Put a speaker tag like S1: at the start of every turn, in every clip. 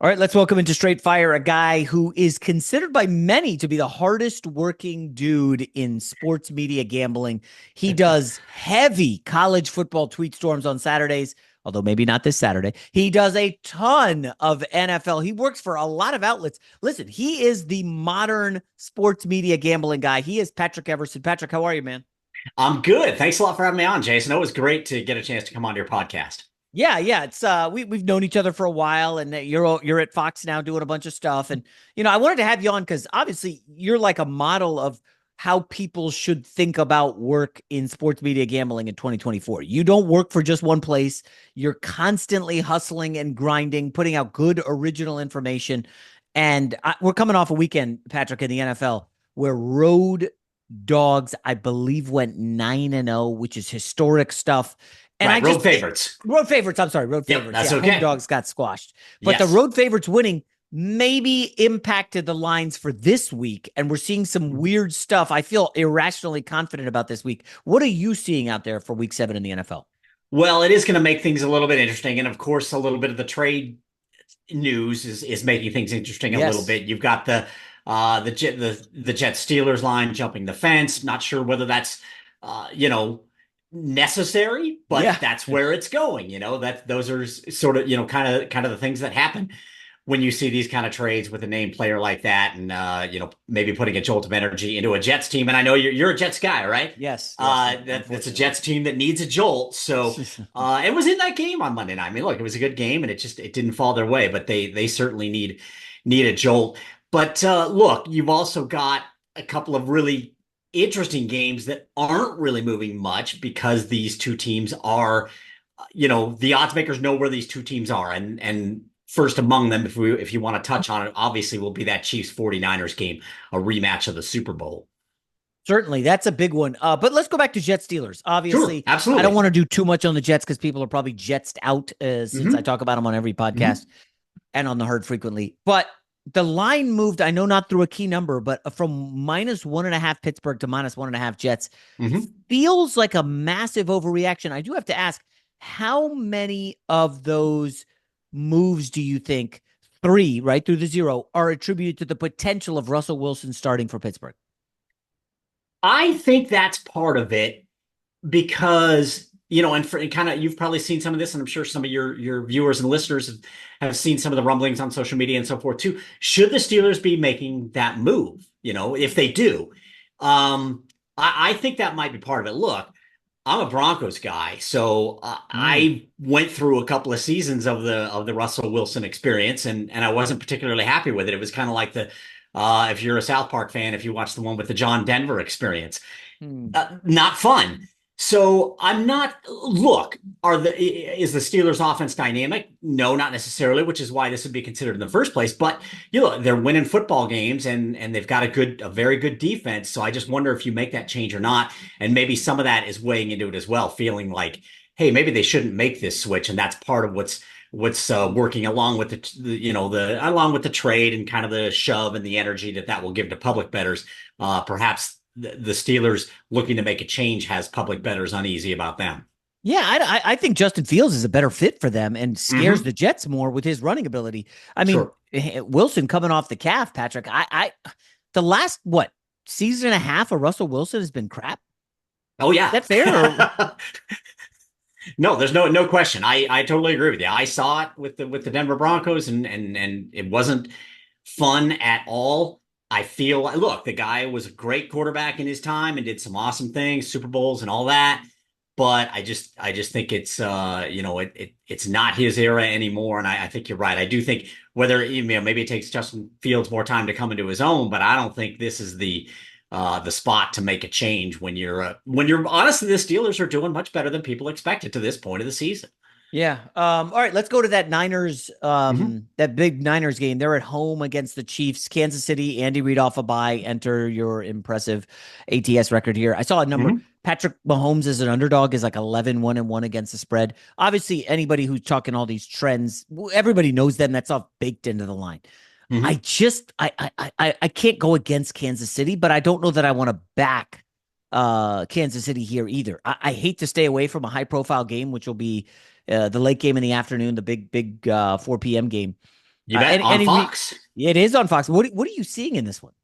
S1: All right, let's welcome into Straight Fire a guy who is considered by many to be the hardest working dude in sports media gambling. He does heavy college football tweet storms on Saturdays, although maybe not this Saturday. He does a ton of NFL. He works for a lot of outlets. Listen, he is the modern sports media gambling guy. He is Patrick Everson. Patrick, how are you, man?
S2: I'm good. Thanks a lot for having me on, Jason. It was great to get a chance to come on your podcast.
S1: Yeah. It's we've known each other for a while, and you're at Fox now doing a bunch of stuff, and I wanted to have you on because obviously you're like a model of how people should think about work in sports media gambling in 2024. You don't work for just one place. You're constantly hustling and grinding, putting out good original information, and we're coming off a weekend, Patrick, in the NFL where road dogs, I believe, went 9-0, which is historic stuff. And I
S2: Right, road
S1: just
S2: favorites.
S1: road favorites. I'm sorry, road
S2: Yep,
S1: favorites.
S2: that's
S1: Yeah, home
S2: okay.
S1: dogs got squashed, but the
S2: Yes.
S1: road favorites winning maybe impacted the lines for this week, and we're seeing some weird stuff. I feel irrationally confident about this week. What are you seeing out there for Week 7 in the NFL?
S2: Well, it is going to make things a little bit interesting, and of course, a little bit of the trade news is making things interesting a little
S1: Yes.
S2: bit. You've got the Jet Steelers line jumping the fence. Not sure whether that's necessary, but
S1: Yeah.
S2: that's where it's going. That those are sort of kind of the things that happen when you see these kind of trades with a named player like that, and maybe putting a jolt of energy into a Jets team. And I know you're a Jets guy, right?
S1: Yes. Yes.
S2: That's a
S1: Unfortunately.
S2: Jets team that needs a jolt. So it was in that game on Monday night. I mean, look, it was a good game, and it didn't fall their way, but they certainly need a jolt. But look, you've also got a couple of really interesting games that aren't really moving much because these two teams are, the odds makers know where these two teams are, and first among them, if you want to touch on it, obviously will be that Chiefs 49ers game, a rematch of the Super Bowl.
S1: Certainly, that's a big one. But let's go back to Jets Steelers.
S2: Sure,
S1: Obviously, I don't
S2: absolutely.
S1: want to do too much on the Jets because people are probably Jetsed out since I
S2: Hmm.
S1: talk about them on every podcast
S2: Hmm.
S1: and on the herd frequently. But the line moved, I know not through a key number, but from -1.5 Pittsburgh to -1.5 Jets
S2: Hmm.
S1: feels like a massive overreaction. I do have to ask, how many of those moves do you think, three, right through the zero, are attributed to the potential of Russell Wilson starting for Pittsburgh?
S2: I think that's part of it because and for kind of you've probably seen some of this, and I'm sure some of your viewers and listeners have seen some of the rumblings on social media and so forth too. Should the Steelers be making that move? If they do, I think that might be part of it. Look, I'm a Broncos guy, so
S1: Mm.
S2: I went through a couple of seasons of the Russell Wilson experience, and I wasn't particularly happy with it. It was kind of like the if you're a South Park fan, if you watch the one with the John Denver experience,
S1: Hmm.
S2: not fun. So I'm not. Look, is the Steelers' offense dynamic? No, not necessarily. Which is why this would be considered in the first place. But they're winning football games, and they've got a very good defense. So I just wonder if you make that change or not, and maybe some of that is weighing into it as well, feeling like, hey, maybe they shouldn't make this switch, and that's part of what's working along with the along with the trade and kind of the shove and the energy that will give to public bettors. Perhaps the Steelers looking to make a change has public bettors uneasy about them.
S1: Yeah, I think Justin Fields is a better fit for them and scares
S2: Hmm.
S1: the Jets more with his running ability. I mean,
S2: Sure.
S1: Wilson coming off the calf, Patrick. The last what season and a half of Russell Wilson has been crap.
S2: Oh
S1: Is
S2: yeah.
S1: that fair? Or
S2: No, there's no question. I totally agree with you. I saw it with the Denver Broncos, and it wasn't fun at all. I feel like, look, the guy was a great quarterback in his time and did some awesome things, Super Bowls and all that. But I just think it's not his era anymore. And I think you're right. I do think whether maybe it takes Justin Fields more time to come into his own, but I don't think this is the spot to make a change when you're honestly, the Steelers are doing much better than people expected to this point of the season.
S1: yeah. All right, let's go to that Niners,
S2: Hmm.
S1: that big Niners game. They're at home against the Chiefs. Kansas City, Andy Reid off a bye. Enter your impressive ATS record here. I saw a number.
S2: Hmm.
S1: Patrick Mahomes as an underdog is like 11-1-1 against the spread. Obviously, anybody who's talking all these trends, everybody knows them. That's all baked into the line. I
S2: Hmm.
S1: just I can't go against Kansas City, but I don't know that I want to back Kansas City here either. I hate to stay away from a high profile game, which will be the late game in the afternoon, the big 4 p.m. game.
S2: You bet, on Fox.
S1: It is on Fox. What are you seeing in this one?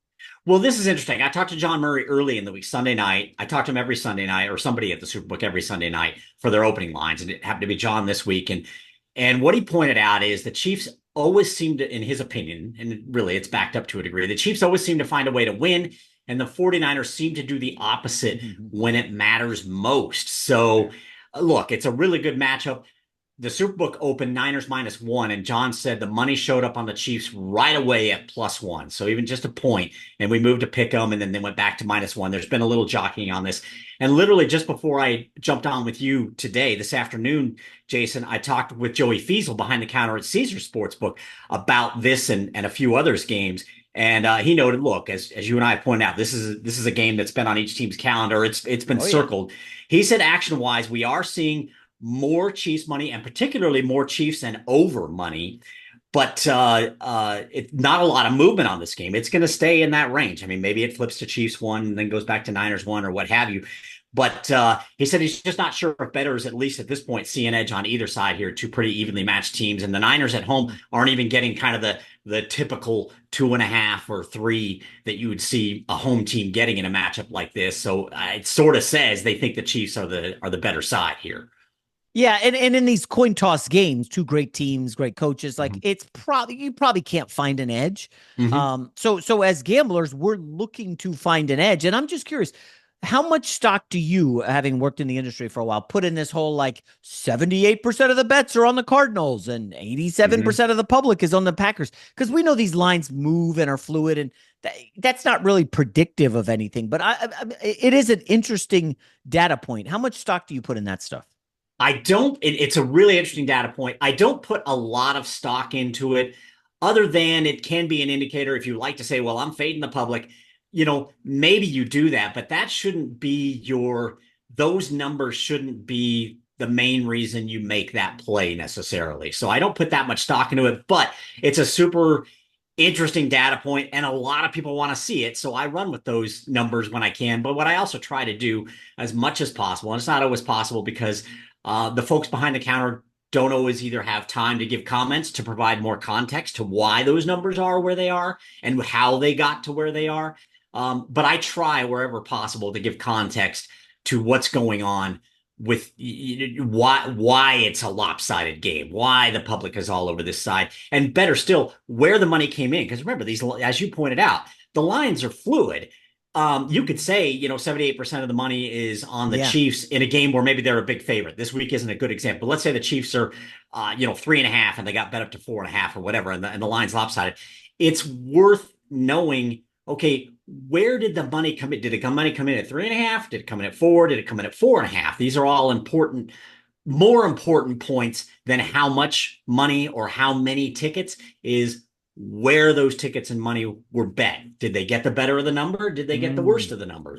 S2: Well, this is interesting. I talked to John Murray early in the week, Sunday night. I talked to him every Sunday night, or somebody at the Superbook every Sunday night for their opening lines, and it happened to be John this week. And what he pointed out is the Chiefs always seem to, in his opinion, and really it's backed up to a degree, the Chiefs always seem to find a way to win, and the 49ers seem to do the opposite when it matters most. So, look, it's a really good matchup. The Superbook opened Niners -1, and John said the money showed up on the Chiefs right away at +1. So even just a point, and we moved to pick them, and then they went back to -1. There's been a little jockeying on this. And literally just before I jumped on with you today, this afternoon, Jason, I talked with Joey Fiesel behind the counter at Caesar Sportsbook about this and a few others games. And he noted, look, as you and I pointed out, this is a game that's been on each team's calendar. It's been circled. He said, action wise, we are seeing more Chiefs money, and particularly more Chiefs and over money. But it's not a lot of movement on this game. It's going to stay in that range. I mean, maybe it flips to Chiefs 1 and then goes back to Niners 1 or what have you. But he said he's just not sure if bettors, at least at this point, see an edge on either side here. Two pretty evenly matched teams. And the Niners at home aren't even getting kind of the typical 2.5 or 3 that you would see a home team getting in a matchup like this. So it sort of says they think the Chiefs are the better side here.
S1: Yeah, and in these coin toss games, two great teams, great coaches, like it's probably you probably can't find an edge. So as gamblers, we're looking to find an edge. And I'm just curious, how much stock do you, having worked in the industry for a while, put in this whole like 78% of the bets are on the Cardinals and 87% of the public is on the Packers? Because we know these lines move and are fluid, and that's not really predictive of anything. But it is an interesting data point. How much stock do you put in that stuff?
S2: I don't, it's a really interesting data point. I don't put a lot of stock into it, other than it can be an indicator if you like to say, well, I'm fading the public, maybe you do that, but that shouldn't be those numbers shouldn't be the main reason you make that play necessarily. So I don't put that much stock into it, but it's a super interesting data point, and a lot of people want to see it. So I run with those numbers when I can. But what I also try to do as much as possible, and it's not always possible because the folks behind the counter don't always either have time to give comments to provide more context to why those numbers are where they are and how they got to where they are. But I try wherever possible to give context to what's going on with why it's a lopsided game, why the public is all over this side, and better still, where the money came in. Because remember, these, as you pointed out, the lines are fluid. You could say, 78% of the money is on the Chiefs in a game where maybe they're a big favorite. This week isn't a good example. But let's say the Chiefs are, 3.5 and they got bet up to 4.5 or whatever, and the line's lopsided. It's worth knowing, okay, where did the money come in? Did the money come in at 3.5? Did it come in at 4? Did it come in at 4.5? These are all important, more important points than how much money or how many tickets is where those tickets and money were bet. Did they get the better of the number? Did they get the worst of the number?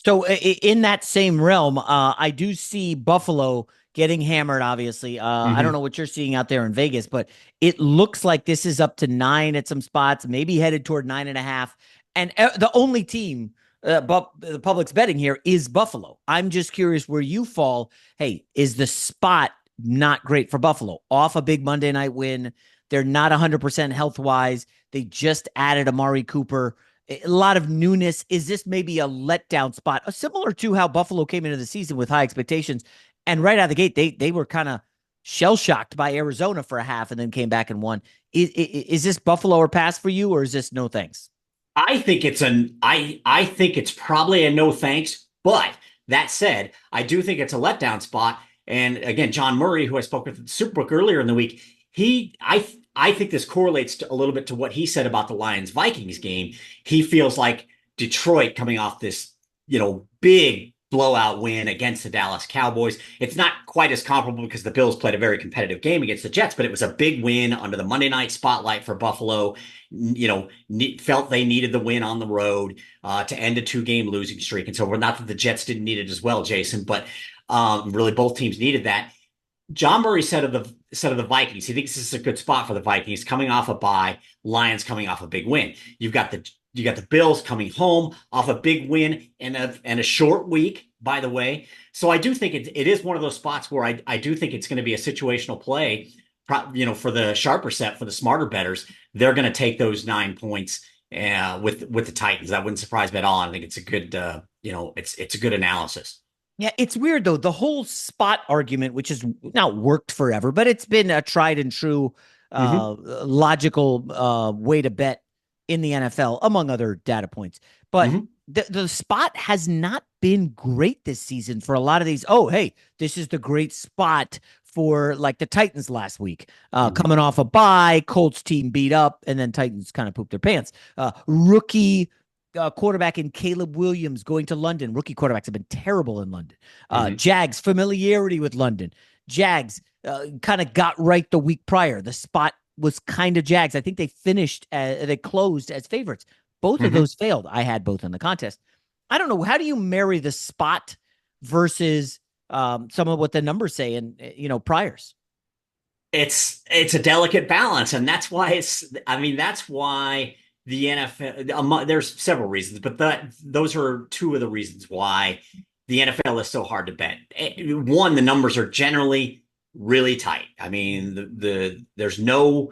S1: So in that same realm, I do see Buffalo getting hammered, obviously. I don't know what you're seeing out there in Vegas, but it looks like this is up to 9 at some spots, maybe headed toward 9.5. And the only team the public's betting here is Buffalo. I'm just curious where you fall. Hey, is the spot not great for Buffalo? Off a big Monday night win. They're not 100% health-wise. They just added Amari Cooper. A lot of newness. Is this maybe a letdown spot? Similar to how Buffalo came into the season with high expectations. And right out of the gate, they were kind of shell-shocked by Arizona for a half and then came back and won. Is this Buffalo or pass for you, or is this no thanks?
S2: I think I think it's probably a no thanks. But that said, I do think it's a letdown spot. And again, John Murray, who I spoke with at Superbook earlier in the week, I think this correlates a little bit to what he said about the Lions-Vikings game. He feels like Detroit coming off this, big blowout win against the Dallas Cowboys. It's not quite as comparable because the Bills played a very competitive game against the Jets, but it was a big win under the Monday night spotlight for Buffalo. Felt they needed the win on the road to end a 2-game losing streak. And so not that the Jets didn't need it as well, Jason, but really both teams needed that. John Murray said of the Vikings, he thinks this is a good spot for the Vikings coming off a bye, Lions coming off a big win. You got the Bills coming home off a big win and a short week, by the way. So I do think it is one of those spots where I do think it's going to be a situational play for the sharper set, for the smarter bettors, they're going to take those 9 points with the Titans. That wouldn't surprise me at all. I think it's a good, it's a good analysis.
S1: Yeah, it's weird though. The whole spot argument, which has not worked forever, but it's been a tried and true
S2: Hmm.
S1: logical way to bet in the NFL, among other data points. But
S2: Hmm.
S1: the spot has not been great this season for a lot of these. Oh, hey, this is the great spot for like the Titans last week,
S2: Hmm.
S1: coming off a bye, Colts team beat up, and then Titans kind of pooped their pants. Rookie quarterback in Caleb Williams going to London. Rookie quarterbacks have been terrible in London.
S2: Hmm.
S1: Jags familiarity with London. Jags kind of got right the week prior. The spot was kind of Jags. I think they closed as favorites. Both of
S2: Hmm.
S1: those failed. I had both in the contest. I don't know. How do you marry the spot versus some of what the numbers say and priors?
S2: It's a delicate balance, and that's why that's why the NFL. There's several reasons, but those are two of the reasons why the NFL is so hard to bet. One, the numbers are generally really tight. I mean, there's no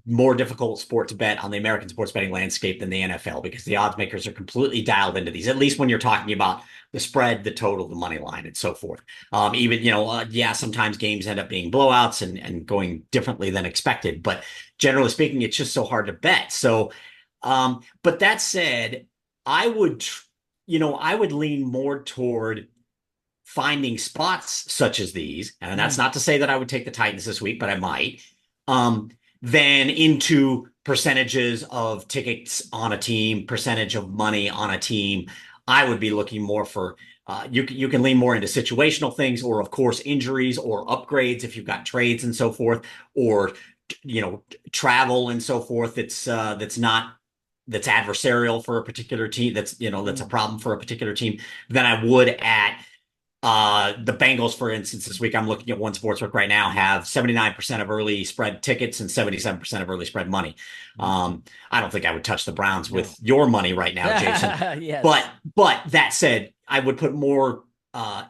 S2: more difficult sport to bet on the American sports betting landscape than the NFL because the odds makers are completely dialed into these. At least when you're talking about the spread, the total, the money line, and so forth. Even yeah, sometimes games end up being blowouts and going differently than expected, but generally speaking, it's just so hard to bet. So, but that said, I would, I would lean more toward finding spots such as these, and that's
S1: Mm.
S2: not to say that I would take the Titans this week, but I might. Than into percentages of tickets on a team, percentage of money on a team. I would be looking more for you can lean more into situational things, or of course injuries or upgrades if you've got trades and so forth, or travel and so forth. That's not that's adversarial for a particular team. That's a
S1: Mm.
S2: problem for a particular team. Than I would at the Bengals, for instance, this week I'm looking at one sportsbook right now have 79% of early spread tickets and 77% of early spread money.
S1: Mm.
S2: I don't think I would touch the Browns with
S1: No.
S2: your money right now, Jason. But
S1: Yes.
S2: but that said, I would put more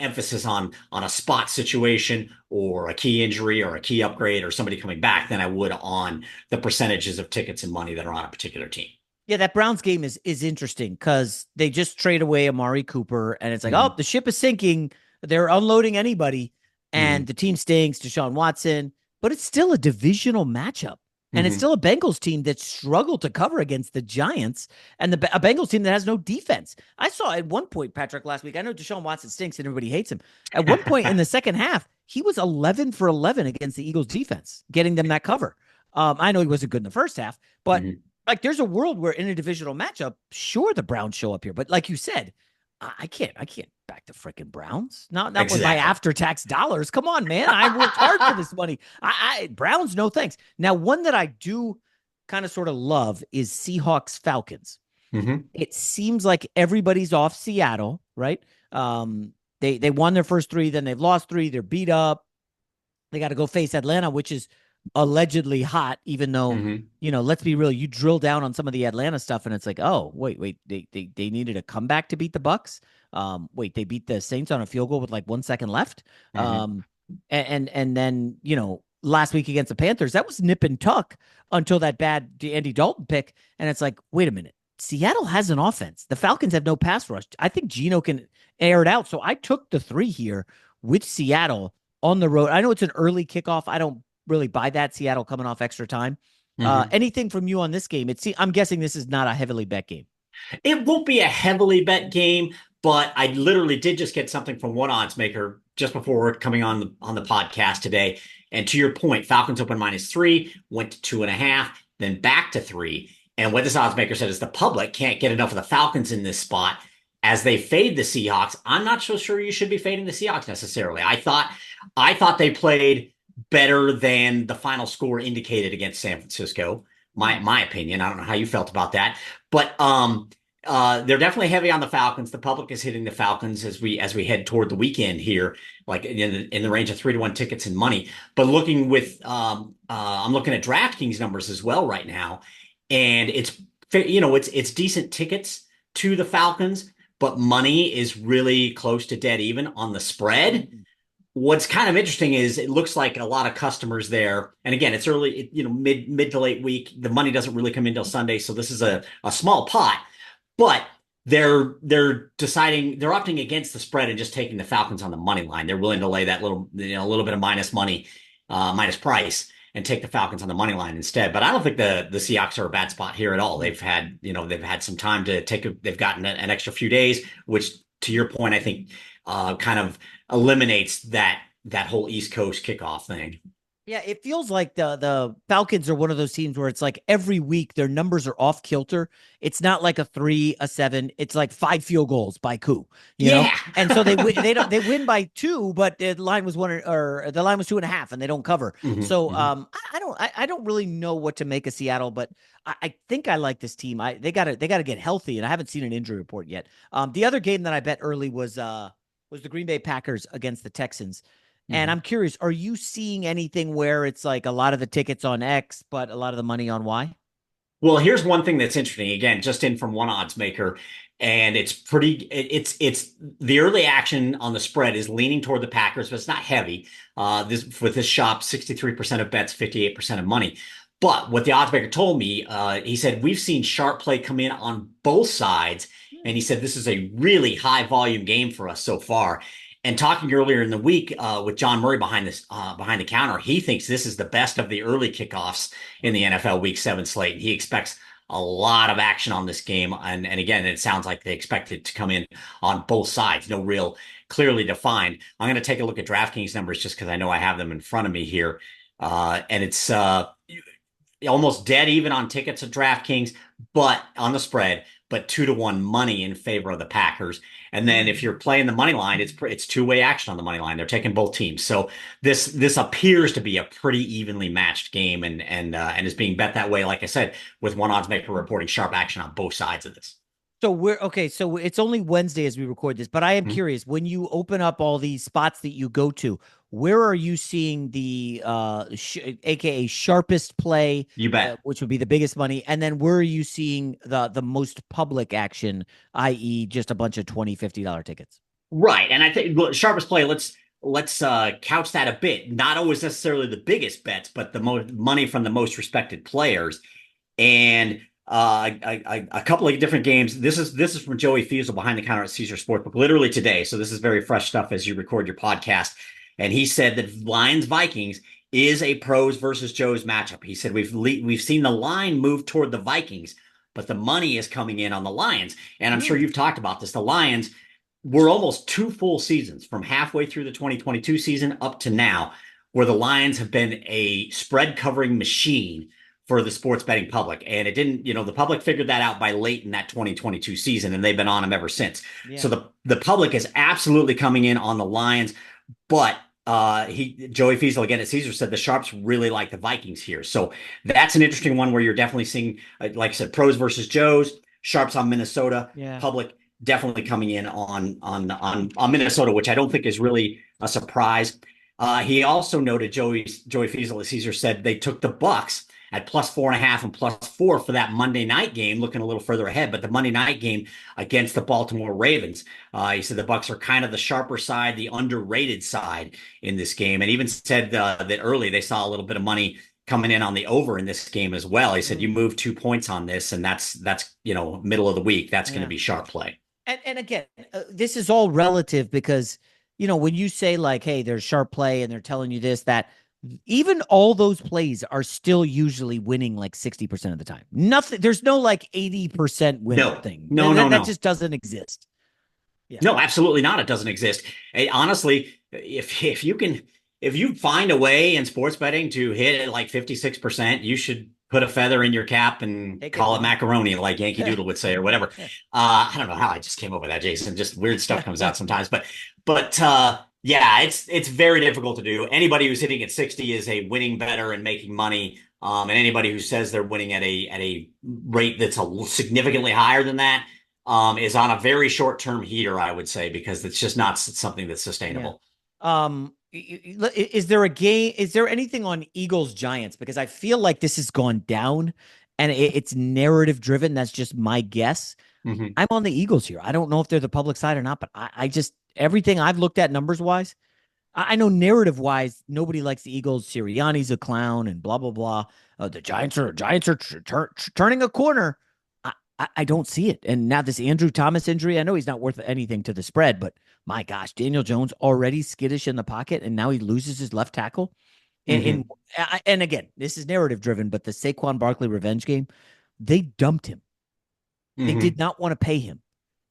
S2: emphasis on a spot situation or a key injury or a key upgrade or somebody coming back than I would on the percentages of tickets and money that are on a particular team.
S1: Yeah, that Browns game is interesting because they just trade away Amari Cooper, and it's like, oh,
S2: Mm-hmm.
S1: the ship is sinking. They're unloading anybody, and
S2: Mm-hmm.
S1: the team stinks. Deshaun Watson, but it's still a divisional matchup, and it's
S2: Mm-hmm.
S1: still a Bengals team that struggled to cover against the Giants, and a Bengals team that has no defense. I saw at one point, Patrick, last week. I know Deshaun Watson stinks and everybody hates him. At one point in the second half, he was 11 for 11 against the Eagles defense, getting them that cover. I know he wasn't good in the first half, but
S2: Mm-hmm.
S1: like there's a world where in a divisional matchup, sure the Browns show up here, but like you said, I can't back the freaking Browns. Not with my
S2: Exactly.
S1: after tax dollars. Come on, man. I worked hard for this money. I Browns, no thanks. Now, one that I do kind of sort of love is Seahawks Falcons.
S2: Mm-hmm.
S1: It seems like everybody's off Seattle, right? They won their first three, then they've lost three, they're beat up. They got to go face Atlanta, which is allegedly hot, even though,
S2: Mm-hmm.
S1: let's be real. You drill down on some of the Atlanta stuff, and it's like, oh, wait, they needed a comeback to beat the Bucks. Wait, they beat the Saints on a field goal with like 1 second left.
S2: Mm-hmm.
S1: And then last week against the Panthers, that was nip and tuck until that bad Andy Dalton pick, and it's like, wait a minute. Seattle has an offense. The Falcons have no pass rush. I think Geno can air it out. So I took the 3 here with Seattle on the road. I know it's an early kickoff. I don't really buy that. Seattle coming off extra time.
S2: Mm-hmm.
S1: Anything from you on this game? I'm guessing this is not a heavily bet game.
S2: It won't be a heavily bet game, but I literally did just get something from one odds maker just before coming on the podcast today. And to your point, Falcons open -3, went to 2.5, then back to 3. And what this odds maker said is the public can't get enough of the Falcons in this spot as they fade the Seahawks. I'm not so sure you should be fading the Seahawks necessarily. I thought they played better than the final score indicated against San Francisco. My opinion. I don't know how you felt about that, but they're definitely heavy on the Falcons. The public is hitting the Falcons as we head toward the weekend here, like in the range of 3-1 tickets and money. But I'm looking at DraftKings numbers as well right now, and it's decent tickets to the Falcons, but money is really close to dead even on the spread. what's kind of interesting is it looks like a lot of customers there. And again, it's early, mid to late week. The money doesn't really come in till Sunday, so this is a small pot. But they're deciding they're opting against the spread and just taking the Falcons on the money line. They're willing to lay that a little bit of minus money, minus price, and take the Falcons on the money line instead. But I don't think the Seahawks are a bad spot here at all. They've had some time to they've gotten an extra few days, which to your point, I think kind of eliminates that whole East Coast kickoff thing.
S1: Yeah, it feels like the Falcons are one of those teams where it's like every week their numbers are off kilter. It's not like a 3, a 7. It's like 5 field goals by coup,
S2: Yeah.
S1: And so they win. They win by 2, but the line was 1 or the line was 2.5, and they don't cover. So I don't really know what to make of Seattle, but I think I like this team. They gotta get healthy, and I haven't seen an injury report yet. The other game that I bet early was the Green Bay Packers against the Texans. And I'm curious, are you seeing anything where it's like a lot of the tickets on X, but a lot of the money on Y?
S2: Well, here's one thing that's interesting. Again, just in from one odds maker, and it's it's the early action on the spread is leaning toward the Packers, but it's not heavy. This with this shop, 63% of bets, 58% of money. But what the odds maker told me, he said we've seen sharp play come in on both sides, and he said this is a really high volume game for us so far. And talking earlier in the week with John Murray behind the counter, he thinks this is the best of the early kickoffs in the NFL Week 7 slate. He expects a lot of action on this game, and again, it sounds like they expect it to come in on both sides. No real clearly defined. I'm going to take a look at DraftKings numbers just because I know I have them in front of me here, and it's almost dead even on tickets at DraftKings, but on the spread, but 2-1 money in favor of the Packers. And then if you're playing the money line, it's two-way action on the money line. They're taking both teams. So this appears to be a pretty evenly matched game and is being bet that way, like I said, with one odds maker reporting sharp action on both sides of this.
S1: So we're okay. So it's only Wednesday as we record this, but I am curious, when you open up all these spots that you go to, where are you seeing the aka sharpest play,
S2: You bet.
S1: which would be the biggest money, and then where are you seeing the most public action, i.e. just a bunch of $20, $50 tickets?
S2: Right. And I think sharpest play, let's couch that a bit. Not always necessarily the biggest bets, but the most money from the most respected players. And a couple of different games. This is from Joey Fiesel behind the counter at Caesar Sportsbook, literally today. So this is very fresh stuff as you record your podcast. And he said that Lions Vikings is a pros versus Joes matchup. He said we've seen the line move toward the Vikings, but the money is coming in on the Lions. And I'm sure you've talked about this. The Lions were almost 2 full seasons from halfway through the 2022 season up to now, where the Lions have been a spread covering machine for the sports betting public. And it didn't, the public figured that out by late in that 2022 season, and they've been on them ever since. Yeah. So the public is absolutely coming in on the Lions, but Joey Fiesel again at Caesar said the sharps really like the Vikings here. So that's an interesting one where you're definitely seeing, like I said, pros versus Joes, sharps on Minnesota, public definitely coming in on Minnesota, which I don't think is really a surprise. He also noted Joey Fiesel at Caesar said they took the Bucks at +4.5 and +4 for that Monday night game, looking a little further ahead. But the Monday night game against the Baltimore Ravens, he said the Bucks are kind of the sharper side, the underrated side in this game, and even said that early they saw a little bit of money coming in on the over in this game as well. He said you move 2 points on this, and that's middle of the week. That's going to be sharp play.
S1: And again, this is all relative because when you say like, hey, there's sharp play, and they're telling you this, that. Even all those plays are still usually winning like 60% of the time. Nothing. There's no like 80% win thing.
S2: No.
S1: That just doesn't exist.
S2: Yeah. No, absolutely not. It doesn't exist. Honestly, if you find a way in sports betting to hit it like 56%, you should put a feather in your cap and call it macaroni, like Yankee Doodle would say, or whatever. I don't know how I just came up with that, Jason. Just weird stuff comes out sometimes, but yeah, it's very difficult to do. Anybody who's hitting at 60 is a winning bettor and making money. And anybody who says they're winning at a rate that's significantly higher than that is on a very short-term heater, I would say, because it's just not something that's sustainable.
S1: Yeah. Is there a game? Is there anything on Eagles Giants? Because I feel like this has gone down and it's narrative driven. That's just my guess. I'm on the Eagles here. I don't know if they're the public side or not, but I just, everything I've looked at numbers wise, I know narrative wise, nobody likes the Eagles. Sirianni's a clown and blah blah blah. The Giants are turning a corner. I don't see it. And now this Andrew Thomas injury, I know he's not worth anything to the spread, but my gosh, Daniel Jones already skittish in the pocket, and now he loses his left tackle. In
S2: Mm-hmm.
S1: and again, this is narrative driven, but the Saquon Barkley revenge game, they dumped him. They did
S2: Mm-hmm.
S1: not want to pay him.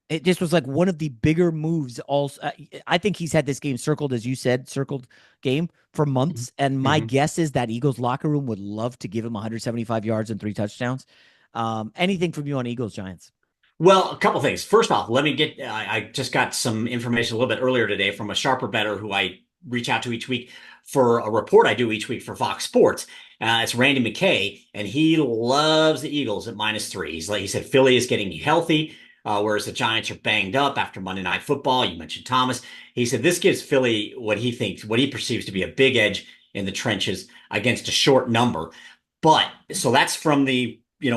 S1: It just was like one of the bigger moves. Also, I think he's had this game circled, as you said, circled game for months. And my
S2: Mm-hmm.
S1: guess is that Eagles locker room would love to give him 175 yards and 3 touchdowns. Anything from you on Eagles Giants?
S2: Well, a couple things. First off, let me get, I just got some information a little bit earlier today from a sharper bettor who I reach out to each week for a report I do each week for Fox Sports. It's Randy McKay, and he loves the Eagles at -3. He said Philly is getting healthy, whereas the Giants are banged up after Monday Night Football. You mentioned Thomas. He said this gives Philly what he perceives to be a big edge in the trenches against a short number. But so that's from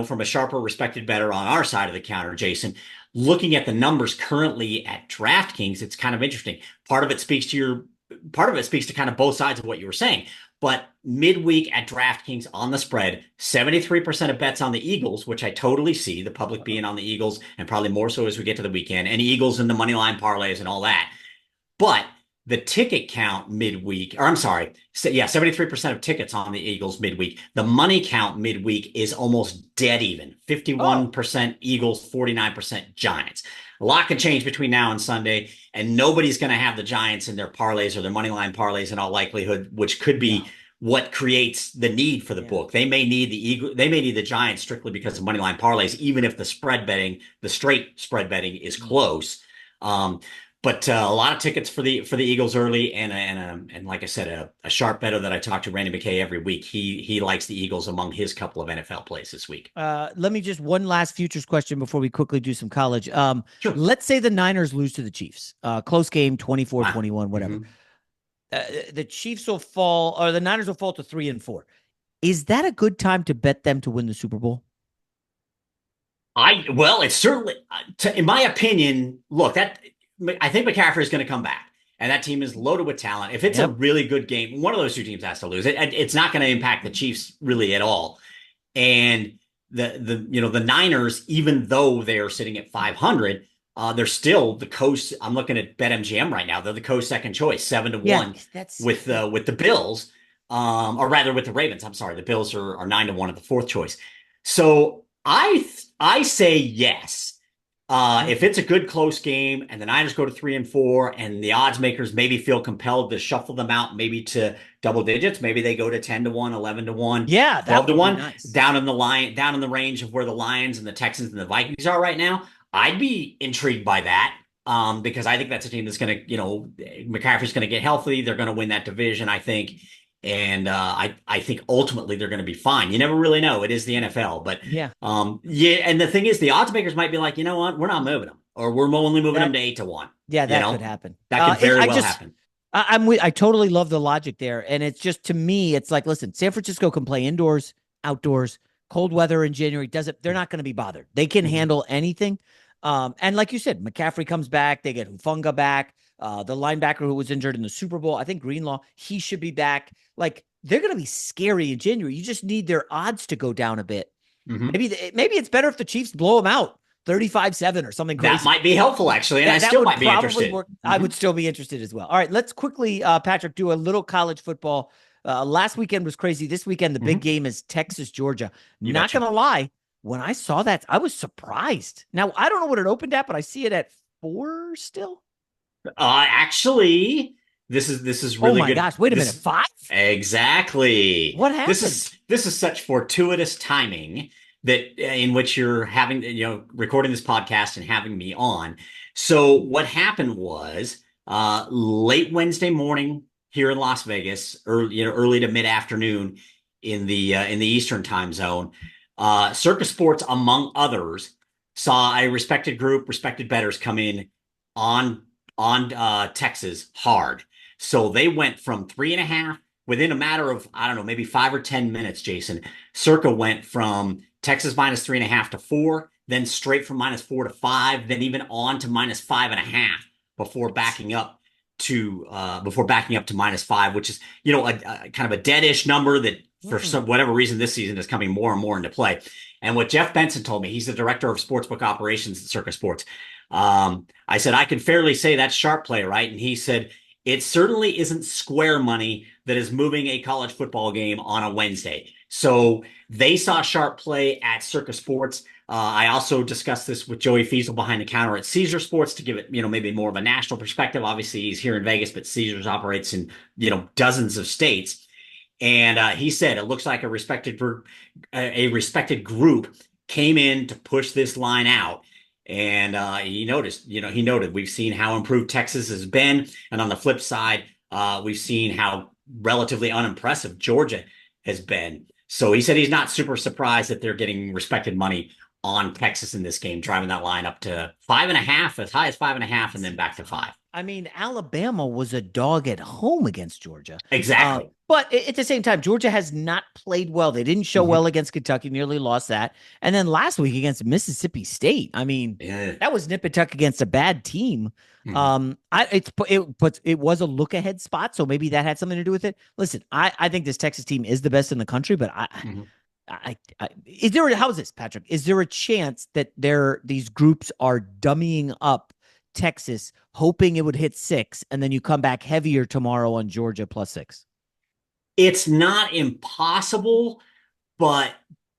S2: from a sharper, respected bettor on our side of the counter, Jason. Looking at the numbers currently at DraftKings, it's kind of interesting. Part of it speaks to kind of both sides of what you were saying. But midweek at DraftKings on the spread, 73% of bets on the Eagles, which I totally see, the public being on the Eagles, and probably more so as we get to the weekend, and Eagles in the money line parlays and all that. But the ticket count midweek, or I'm sorry, yeah, 73% of tickets on the Eagles midweek. The money count midweek is almost dead even.
S1: Oh,
S2: 51% Eagles, 49% Giants. A lot can change between now and Sunday, and nobody's going to have the Giants in their parlays or their money line parlays in all likelihood, which could be
S1: no.
S2: what creates the need for the
S1: Yeah.
S2: book. They may need the Giants strictly because of money line parlays, even if the straight spread betting is close. Um, but a lot of tickets for the Eagles early, and like I said, a sharp bettor that I talk to, Randy McKay, every week. He likes the Eagles among his couple of NFL plays this week.
S1: Let me just one last futures question before we quickly do some college.
S2: Sure.
S1: Let's say the Niners lose to the Chiefs. Close game,
S2: Wow.
S1: 24-21, whatever.
S2: Mm-hmm.
S1: The Chiefs will fall, or the Niners will fall to 3-4. Is that a good time to bet them to win the Super Bowl?
S2: It's certainly, in my opinion, look, that I think McCaffrey is going to come back, and that team is loaded with talent. If it's a
S1: Yep.
S2: really good game, one of those two teams has to lose. It's not going to impact the Chiefs really at all. And the Niners, even though they are sitting at 500, they're still the coast. I'm looking at BetMGM right now. They're the coast second choice, 7 to
S1: Yeah,
S2: 1
S1: that's
S2: with the Bills, or rather with the Ravens. I'm sorry, the Bills are 9 to 1 at the fourth choice. So I say yes. If it's a good close game and the Niners go to 3-4 and the odds makers maybe feel compelled to shuffle them out maybe to double digits, maybe they go to 10 to 1, 11 to 1,
S1: yeah,
S2: 12
S1: that
S2: to
S1: would be
S2: 1,
S1: nice.
S2: down in the range of where the Lions and the Texans and the Vikings are right now. I'd be intrigued by that. Because I think that's a team that's going to, McCaffrey's going to get healthy. They're going to win that division, I think. And I think ultimately they're going to be fine. You never really know. It is the NFL, but
S1: Yeah,
S2: yeah. And the thing is, the odds makers might be like, you know what, we're not moving them, or we're only moving them
S1: that
S2: to 8 to 1.
S1: yeah,
S2: You
S1: that could
S2: know,
S1: happen.
S2: that could
S1: It,
S2: very
S1: I
S2: well
S1: just
S2: happen.
S1: I'm with. I totally love the logic there, and it's just to me, it's like, listen, San Francisco can play indoors, outdoors, cold weather in January. Doesn't they're not going to be bothered. They can
S2: Mhm.
S1: handle anything. And like you said, McCaffrey comes back. They get Hufunga back. The linebacker who was injured in the Super Bowl, I think Greenlaw, he should be back. Like they're going to be scary in January. You just need their odds to go down a bit.
S2: Mhm.
S1: Maybe it's better if the Chiefs blow them out 35-7 or something
S2: That
S1: crazy.
S2: might be helpful, actually, and I
S1: That
S2: still
S1: would
S2: might be
S1: probably
S2: interested.
S1: work. I would
S2: Mhm.
S1: still be interested as well. All right, let's quickly, Patrick, do a little college football. Last weekend was crazy. This weekend, the big
S2: Mhm.
S1: game is Texas, Georgia.
S2: You
S1: Not
S2: betcha.
S1: gonna lie, when I saw that, I was surprised. Now I don't know what it opened at, but I see it at 4 still.
S2: Actually, this is
S1: Oh
S2: really
S1: my
S2: good.
S1: gosh! Wait a minute,
S2: This
S1: 5?
S2: exactly.
S1: What
S2: This
S1: happened?
S2: is this is such fortuitous timing that in which you're having recording this podcast and having me on. So what happened was late Wednesday morning here in Las Vegas, early to mid afternoon in the Eastern time zone. Circus Sports, among others, saw a respected bettors come in on Texas hard. So they went from 3.5 within a matter of, I don't know, maybe 5 or 10 minutes, Jason. Circa went from Texas -3.5 to 4, then straight from -4 to 5, then even on to -5.5 before backing up. to before backing up to -5, which is a kind of a deadish number that for
S1: Mm.
S2: some whatever reason this season is coming more and more into play. And what Jeff Benson told me, he's the director of sportsbook operations at Circus Sports. I said I can fairly say that's sharp play, right? And he said it certainly isn't square money that is moving a college football game on a Wednesday. So they saw sharp play at Circus Sports. I also discussed this with Joey Fiesel behind the counter at Caesar Sports to give it, maybe more of a national perspective. Obviously, he's here in Vegas, but Caesars operates in, dozens of states. And he said it looks like a respected group came in to push this line out. And he noted we've seen how improved Texas has been, and on the flip side, we've seen how relatively unimpressive Georgia has been. So he said he's not super surprised that they're getting respected money on Texas in this game, driving that line up to 5.5, as high as 5.5, and then back to 5.
S1: I mean, Alabama was a dog at home against Georgia.
S2: Exactly.
S1: But at the same time, Georgia has not played well. They didn't show well against Kentucky, nearly lost that. And then last week against Mississippi State, I mean,
S2: Yeah.
S1: that was nip and tuck against a bad team.
S2: Mhm.
S1: It was a look ahead spot, so maybe that had something to do with it. Listen, I think this Texas team is the best in the country, but
S2: Mhm.
S1: is there how is this, Patrick? Is there a chance that these groups are dummying up Texas, hoping it would hit 6, and then you come back heavier tomorrow on Georgia +6?
S2: It's not impossible, but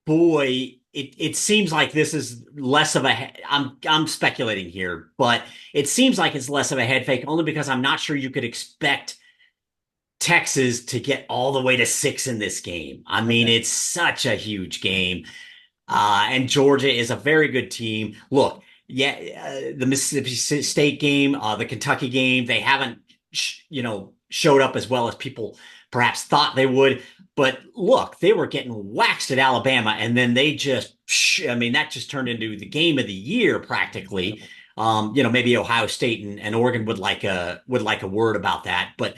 S2: boy, it seems like this is less of a. I'm speculating here, but it seems like it's less of a head fake only because I'm not sure you could expect Texas to get all the way to 6 in this game. I mean,
S1: Okay.
S2: it's such a huge game. And Georgia is a very good team. Look, yeah, the Mississippi State game, the Kentucky game, they haven't, showed up as well as people perhaps thought they would. But look, they were getting waxed at Alabama, and then I mean, that just turned into the game of the year practically. Maybe Ohio State and Oregon would like a word about that, but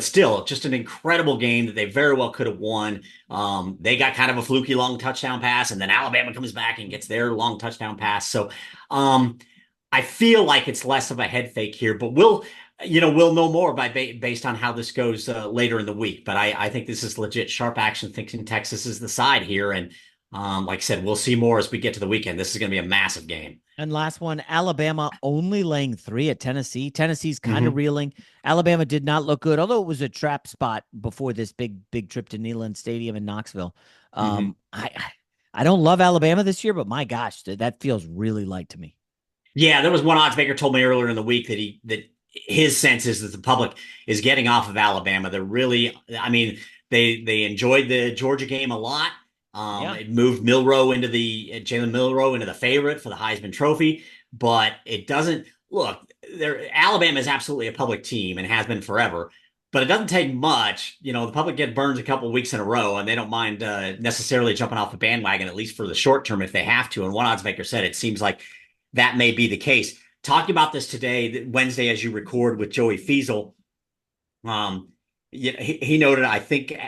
S2: still, just an incredible game that they very well could have won. They got kind of a fluky long touchdown pass, and then Alabama comes back and gets their long touchdown pass. So um, I feel like it's less of a head fake here, but we'll know more based on how this goes later in the week. But I think this is legit sharp action, thinking Texas is the side here, and like I said, we'll see more as we get to the weekend. This is going to be a massive game.
S1: And last one, Alabama only laying 3 at Tennessee. Tennessee's kind of
S2: Mm-hmm.
S1: reeling. Alabama did not look good, although it was a trap spot before this big trip to Neyland Stadium in Knoxville.
S2: Mm-hmm.
S1: I don't love Alabama this year, but my gosh, that feels really light to me.
S2: Yeah, there was one odds maker told me earlier in the week that his sense is that the public is getting off of Alabama. They're really, I mean, they enjoyed the Georgia game a lot.
S1: Yeah.
S2: It moved Jalen Milroe into the favorite for the Heisman Trophy, but it doesn't look. Alabama is absolutely a public team and has been forever. But it doesn't take much. The public get burned a couple of weeks in a row, and they don't mind necessarily jumping off the bandwagon, at least for the short term, if they have to. And one odds maker said it seems like that may be the case. Talking about this today, Wednesday, as you record with Joey Fiesel, um, he noted, I think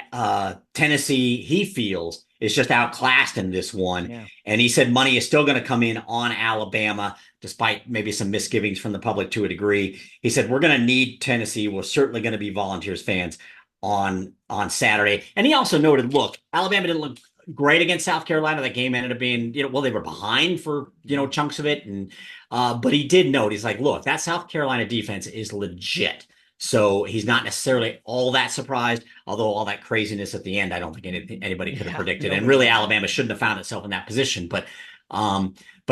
S2: Tennessee, he feels, is just outclassed in this one.
S1: Yeah.
S2: And he said money is still going to come in on Alabama, despite maybe some misgivings from the public to a degree. He said, we're going to need Tennessee. We're certainly going to be Volunteers fans on Saturday. And he also noted, look, Alabama didn't look great against South Carolina. That game ended up being, well, they were behind for, chunks of it. And, but he did note, he's like, look, that South Carolina defense is legit. So he's not necessarily all that surprised, although all that craziness at the end, I don't think anybody could have predicted. And really, Alabama shouldn't have found itself in that position. But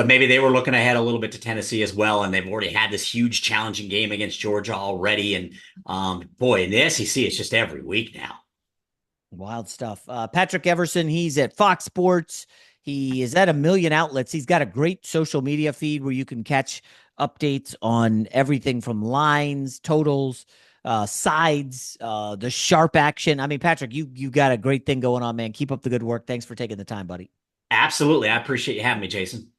S2: maybe they were looking ahead a little bit to Tennessee as well, and they've already had this huge challenging game against Georgia already. And boy, in the SEC, it's just every week now.
S1: Wild stuff. Patrick Everson, he's at Fox Sports. He is at a million outlets. He's got a great social media feed where you can catch updates on everything from lines, totals, sides, the sharp action. I mean, Patrick, you got a great thing going on, man. Keep up the good work. Thanks for taking the time, buddy.
S2: Absolutely. I appreciate you having me, Jason.